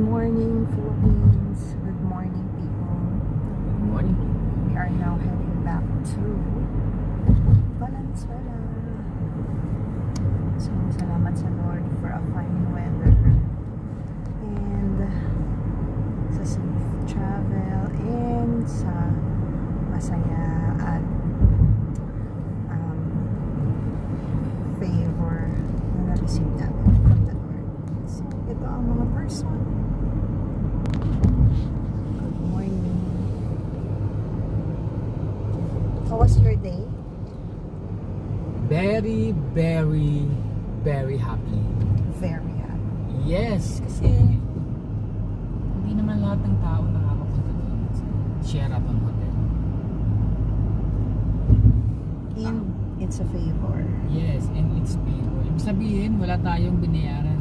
morning, Philippines. Good morning, people. Good morning. We are now heading back to Valenzuela. So, salamat sa Lord for a fine weather. And sa safe travel and sa masaya at favor na na-receive namin from the Lord. So, ito ang mga person. Good morning. How was your day? Very, very, very happy. Very happy. Yes, kasi hindi naman lahat ng tao nakakapunta doon sa Sheraton Hotel. And it's a favor. Yes, and it's people. Ibig sabihin, wala tayong binayaran.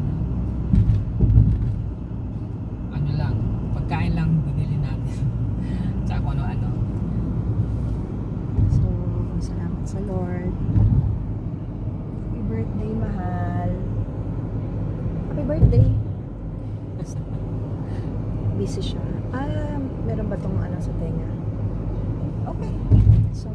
Ano lang, pagkain lang binili natin. Tsaka kung ano-ano. So, salamat sa Lord. Happy birthday, mahal. Happy birthday. Busy siya. Meron ba tong ano sa tenga? Okay. So,